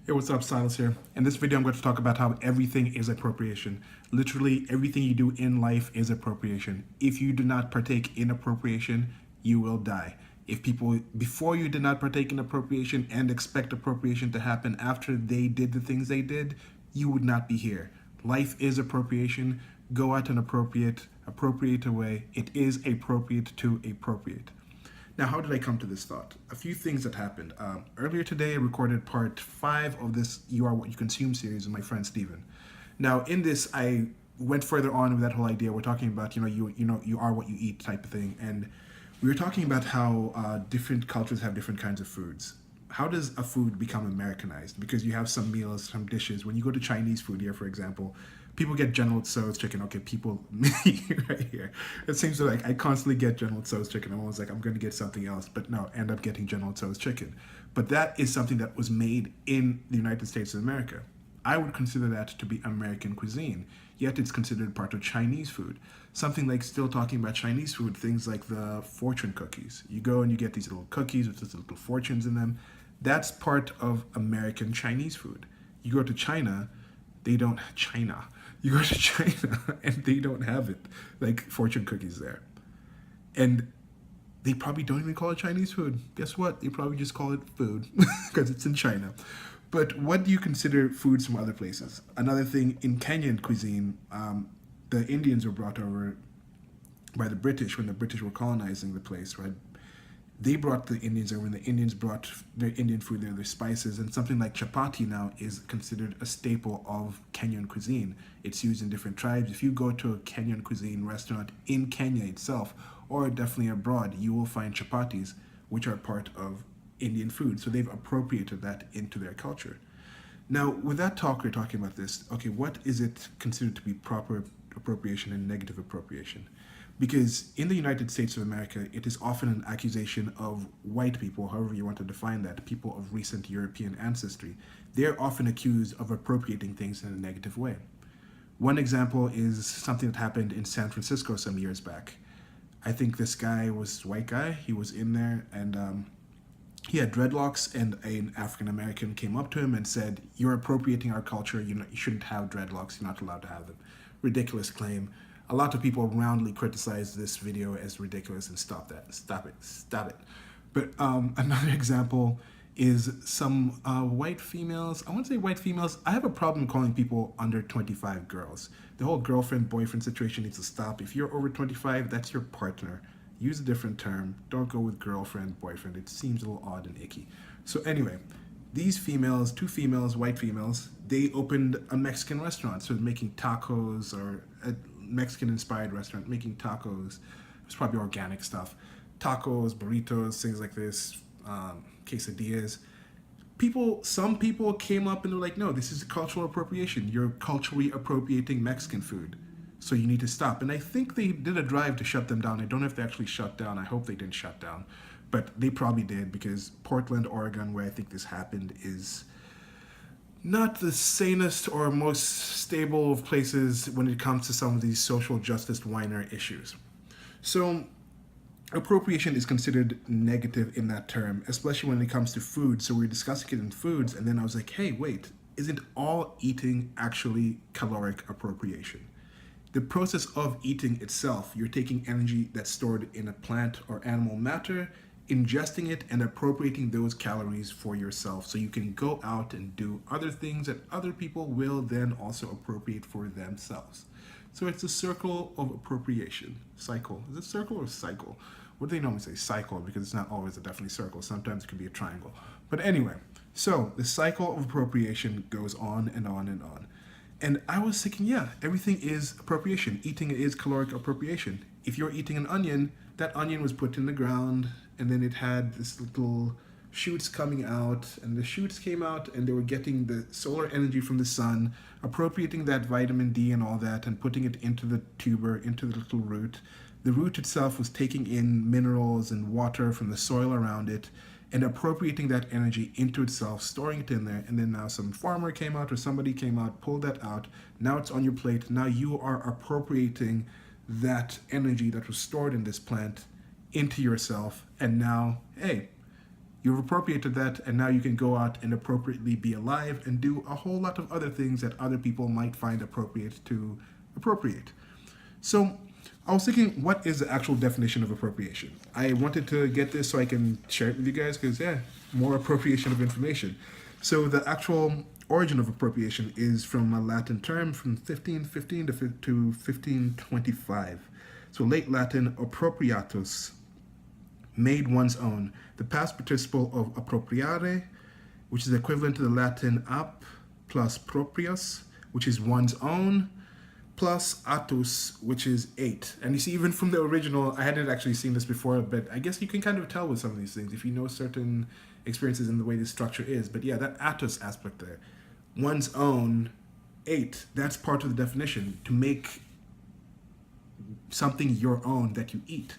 Hey, what's up, Silas here. In this video, I'm going to talk about how everything is appropriation. Literally, everything you do in life is appropriation. If you do not partake in appropriation, you will die. If people before you did not partake in appropriation and expect appropriation to happen after they did the things they did, you would not be here. Life is appropriation. Go out and appropriate away. It is appropriate to appropriate. Now, how did I come to this thought? A few things that happened. Earlier today, I recorded part 5 of this You Are What You Consume series with my friend Steven. Now, in this, I went further on with that whole idea. We're talking about, you are what you eat type of thing. And we were talking about how different cultures have different kinds of foods. How does a food become Americanized? Because you have some meals, some dishes. When you go to Chinese food here, for example, people get General Tso's chicken. Okay, people, me right here. It seems like I constantly get General Tso's chicken. I'm always like, I'm going to get something else. But no, end up getting General Tso's chicken. But that is something that was made in the United States of America. I would consider that to be American cuisine, yet it's considered part of Chinese food. Something like, still talking about Chinese food, things like the fortune cookies. You go and you get these little cookies with these little fortunes in them. That's part of American Chinese food. You go to China, they don't, China. You go to China and they don't have it, like fortune cookies there. And they probably don't even call it Chinese food. Guess what? They probably just call it food because it's in China. But what do you consider foods from other places? Another thing, in Kenyan cuisine, the Indians were brought over by the British when the British were colonizing the place, right? They brought the Indians over, and the Indians brought their Indian food there, their spices, and something like chapati now is considered a staple of Kenyan cuisine. It's used in different tribes. If you go to a Kenyan cuisine restaurant in Kenya itself, or definitely abroad, you will find chapatis, which are part of Indian food. So they've appropriated that into their culture. Now, with that talk, we're talking about this. Okay, what is it considered to be proper appropriation and negative appropriation? Because in the United States of America, it is often an accusation of white people, however you want to define that, people of recent European ancestry. They're often accused of appropriating things in a negative way. One example is something that happened in San Francisco some years back. I think this guy was a white guy. He was in there and he had dreadlocks, and an African American came up to him and said, "You're appropriating our culture. You shouldn't have dreadlocks. You're not allowed to have them." Ridiculous claim. A lot of people roundly criticize this video as ridiculous and stop it. But another example is some white females. I won't say white females. I have a problem calling people under 25 girls. The whole girlfriend-boyfriend situation needs to stop. If you're over 25, that's your partner. Use a different term. Don't go with girlfriend, boyfriend. It seems a little odd and icky. So anyway, these females, 2 females, white females, they opened a Mexican restaurant. So making tacos, or a Mexican-inspired restaurant, making tacos. It was probably organic stuff. Tacos, burritos, things like this, quesadillas. Some people came up and they're like, no, this is cultural appropriation. You're culturally appropriating Mexican food. So you need to stop. And I think they did a drive to shut them down. I don't know if they actually shut down. I hope they didn't shut down. But they probably did, because Portland, Oregon, where I think this happened, is not the sanest or most stable of places when it comes to some of these social justice whiner issues. So appropriation is considered negative in that term, especially when it comes to food. So we're discussing it in foods, and then I was like, hey, wait, isn't all eating actually caloric appropriation? The process of eating itself, you're taking energy that's stored in a plant or animal matter, ingesting it and appropriating those calories for yourself, so you can go out and do other things that other people will then also appropriate for themselves. So it's a circle of appropriation. Cycle. Is it circle or cycle? What do they normally say? Cycle, because it's not always a definitely circle. Sometimes it can be a triangle. But anyway, so the cycle of appropriation goes on and on and on. And I was thinking, yeah, everything is appropriation. Eating is caloric appropriation. If you're eating an onion, that onion was put in the ground, and then it had this little shoots coming out, and the shoots came out, and they were getting the solar energy from the sun, appropriating that vitamin D and all that, and putting it into the tuber, into the little root. The root itself was taking in minerals and water from the soil around it, and appropriating that energy into itself, storing it in there, and then now some farmer came out or somebody came out, pulled that out, now it's on your plate. Now you are appropriating that energy that was stored in this plant into yourself, and now, hey, You've appropriated that, and now you can go out and appropriately be alive and do a whole lot of other things that other people might find appropriate to appropriate. So I was thinking, what is the actual definition of appropriation? I wanted to get this so I can share it with you guys because, yeah, more appropriation of information. So the actual origin of appropriation is from a Latin term from 1515 to 1525. So late Latin, appropriatus, made one's own. The past participle of appropriare, which is equivalent to the Latin ap plus proprius, which is one's own, plus atus, which is eight. And you see, even from the original, I hadn't actually seen this before, but I guess you can kind of tell with some of these things if you know certain experiences in the way this structure is. But yeah, that atus aspect there, one's own, eight, that's part of the definition, to make something your own that you eat.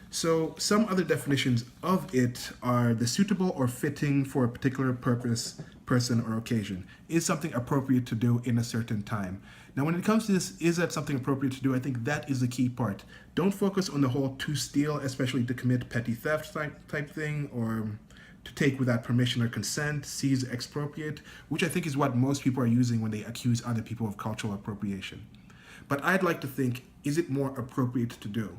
So some other definitions of it are the suitable or fitting for a particular purpose, person, or occasion. Is something appropriate to do in a certain time? Now, when it comes to this, is that something appropriate to do? I think that is the key part. Don't focus on the whole to steal, especially to commit petty theft type thing, or to take without permission or consent, seize, expropriate, which I think is what most people are using when they accuse other people of cultural appropriation. But I'd like to think, is it more appropriate to do?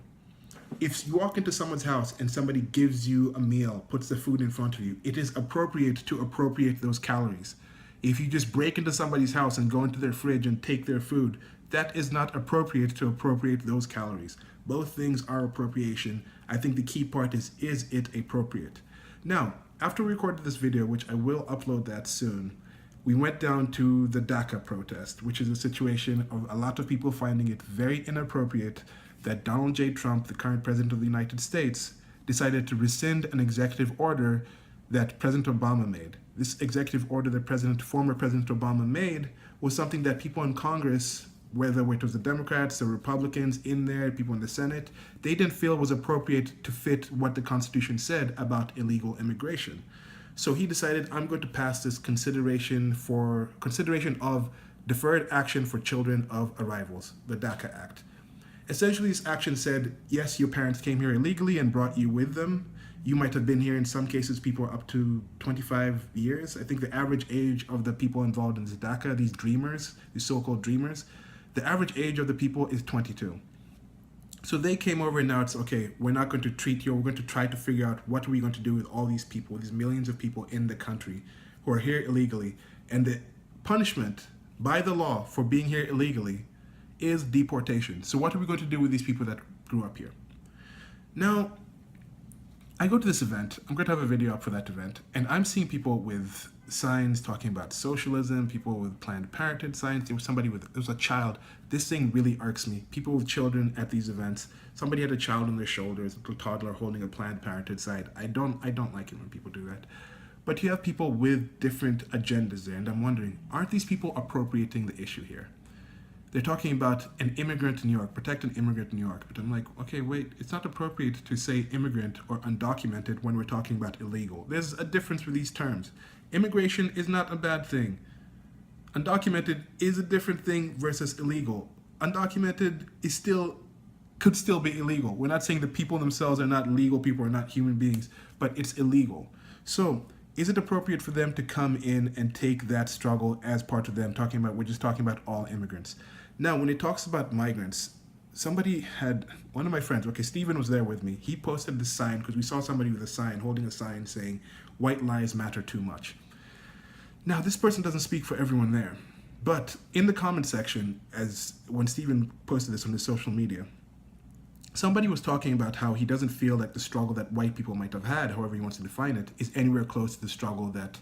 If you walk into someone's house and somebody gives you a meal, puts the food in front of you, it is appropriate to appropriate those calories. If you just break into somebody's house and go into their fridge and take their food, that is not appropriate to appropriate those calories. Both things are appropriation. I think the key part is it appropriate? Now, after we recorded this video, which I will upload that soon, we went down to the DACA protest, which is a situation of a lot of people finding it very inappropriate that Donald J. Trump, the current president of the United States, decided to rescind an executive order that President Obama made. This executive order that former President Obama made was something that people in Congress, whether it was the Democrats, the Republicans in there, people in the Senate, they didn't feel was appropriate to fit what the Constitution said about illegal immigration. So he decided, I'm going to pass this consideration of deferred action for children of arrivals, the DACA Act. Essentially, this action said, yes, your parents came here illegally and brought you with them. You might have been here, in some cases, people are up to 25 years. I think the average age of the people involved in this DACA, these dreamers, these so-called dreamers, the average age of the people is 22. So they came over and now it's, okay, we're not going to treat you, we're going to try to figure out what are we going to do with all these people, these millions of people in the country who are here illegally. And the punishment by the law for being here illegally is deportation. So what are we going to do with these people that grew up here? Now, I go to this event, I'm going to have a video up for that event, and I'm seeing people with signs talking about socialism, people with Planned Parenthood signs, there was a child. This thing really irks me. People with children at these events, somebody had a child on their shoulders, a little toddler holding a Planned Parenthood sign. I don't like it when people do that. But you have people with different agendas there, and I'm wondering, aren't these people appropriating the issue here? They're talking about an immigrant in New York, protect an immigrant in New York. But I'm like, okay, wait, it's not appropriate to say immigrant or undocumented when we're talking about illegal. There's a difference with these terms. Immigration is not a bad thing. Undocumented is a different thing versus illegal. Undocumented could still be illegal. We're not saying the people themselves are not legal people, are not human beings, but it's illegal. So is it appropriate for them to come in and take that struggle as part of them we're just talking about all immigrants? Now, when it talks about migrants, one of my friends, okay, Steven was there with me. He posted this sign because we saw somebody with a sign, holding a sign saying, white lives matter too much. Now, this person doesn't speak for everyone there, but in the comment section, when Steven posted this on his social media, somebody was talking about how he doesn't feel like the struggle that white people might have had, however he wants to define it, is anywhere close to the struggle that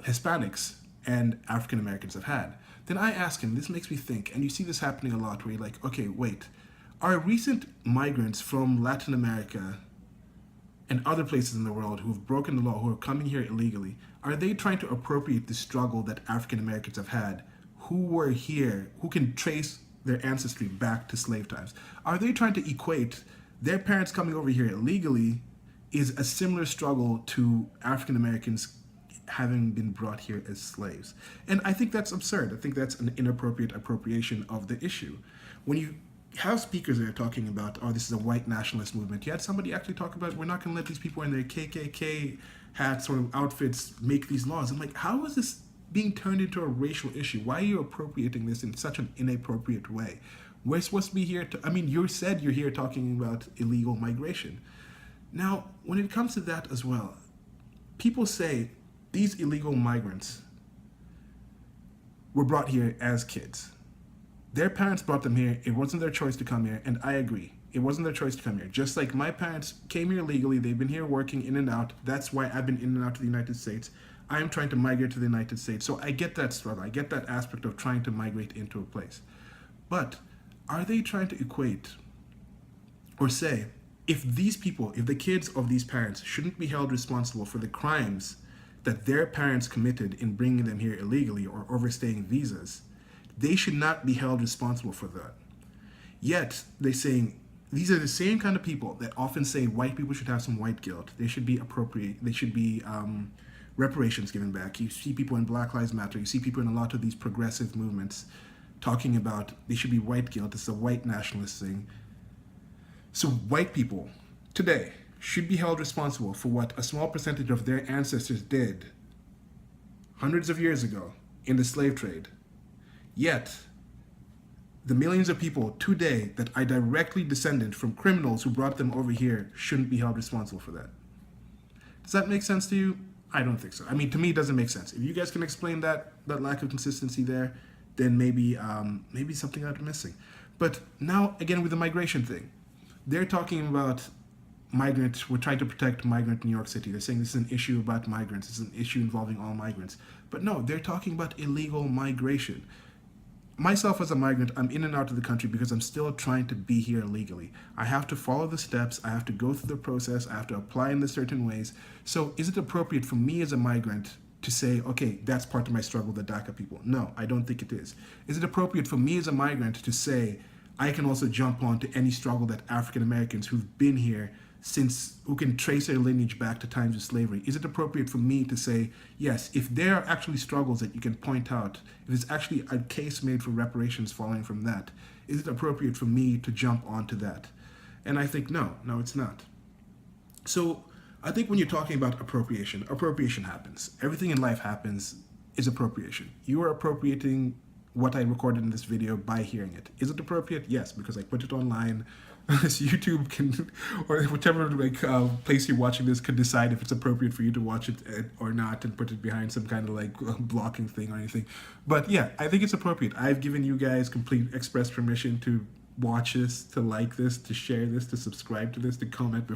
Hispanics and African Americans have had. Then I ask him, this makes me think, and you see this happening a lot, where you're like, okay, wait, are recent migrants from Latin America and other places in the world who have broken the law, who are coming here illegally, are they trying to appropriate the struggle that African Americans have had, who were here, who can trace their ancestry back to slave times? Are they trying to equate their parents coming over here illegally is a similar struggle to African Americans having been brought here as slaves? And I think that's absurd. I think that's an inappropriate appropriation of the issue. When you have speakers that are talking about, oh, this is a white nationalist movement. You had somebody actually talk about, we're not going to let these people in their KKK hats or outfits make these laws. I'm like, how is this being turned into a racial issue? Why are you appropriating this in such an inappropriate way? We're supposed to be here to, I mean, you said you're here talking about illegal migration. Now, when it comes to that as well, people say these illegal migrants were brought here as kids. Their parents brought them here. It wasn't their choice to come here, and I agree. It wasn't their choice to come here. Just like my parents came here legally, they've been here working in and out. That's why I've been in and out to the United States. I am trying to migrate to the United States. So I get that struggle. I get that aspect of trying to migrate into a place. But are they trying to equate or say, if these people, if the kids of these parents shouldn't be held responsible for the crimes that their parents committed in bringing them here illegally or overstaying visas, they should not be held responsible for that. Yet, they're saying, these are the same kind of people that often say white people should have some white guilt. They should be reparations given back. You see people in Black Lives Matter, you see people in a lot of these progressive movements talking about they should be white guilt. It's a white nationalist thing. So white people today should be held responsible for what a small percentage of their ancestors did hundreds of years ago in the slave trade. Yet, the millions of people today that are directly descended from criminals who brought them over here shouldn't be held responsible for that. Does that make sense to you? I don't think so. I mean, to me, it doesn't make sense. If you guys can explain that lack of consistency there, then maybe something I'm missing. But now, again, with the migration thing, they're talking about migrants. We're trying to protect migrant New York City. They're saying this is an issue about migrants. It's an issue involving all migrants. But no, they're talking about illegal migration. Myself as a migrant, I'm in and out of the country because I'm still trying to be here legally. I have to follow the steps. I have to go through the process. I have to apply in the certain ways. So is it appropriate for me as a migrant to say, okay, that's part of my struggle, the DACA people? No, I don't think it is. Is it appropriate for me as a migrant to say, I can also jump onto any struggle that African Americans who've been here who can trace their lineage back to times of slavery? Is it appropriate for me to say, yes, if there are actually struggles that you can point out, if there's actually a case made for reparations following from that, is it appropriate for me to jump onto that? And I think no, it's not. So I think when you're talking about appropriation happens. Everything in life is appropriation. You are appropriating what I recorded in this video by hearing it. Is it appropriate? Yes, because I put it online. So YouTube can, or whichever place you're watching this, can decide if it's appropriate for you to watch it or not, and put it behind some kind of blocking thing or anything. But yeah, I think it's appropriate. I've given you guys complete express permission to watch this, to like this, to share this, to subscribe to this, to comment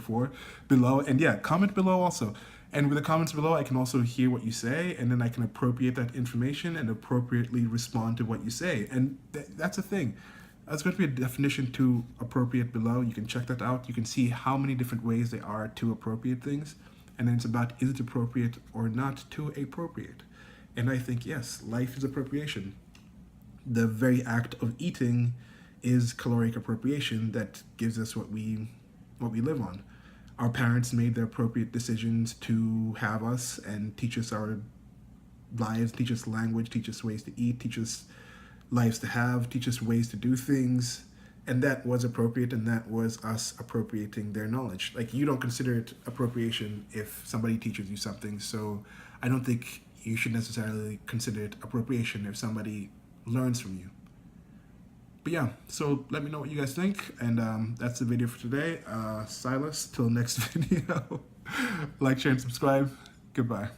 below, and yeah, comment below also. And with the comments below, I can also hear what you say, and then I can appropriate that information and appropriately respond to what you say. And that's a thing. There's going to be a definition to appropriate below. You can check that out. You can see how many different ways there are to appropriate things. And then it's about, is it appropriate or not to appropriate? And I think, yes, life is appropriation. The very act of eating is caloric appropriation that gives us what we live on. Our parents made the appropriate decisions to have us and teach us our lives, teach us language, teach us ways to eat, teach us lives to have, teach us ways to do things, and that was appropriate, and that was us appropriating their knowledge. Like, you don't consider it appropriation if somebody teaches you something, so I don't think you should necessarily consider it appropriation if somebody learns from you. But yeah, so let me know what you guys think, and that's the video for today. Silas, till next video. Like, share, and subscribe. Goodbye.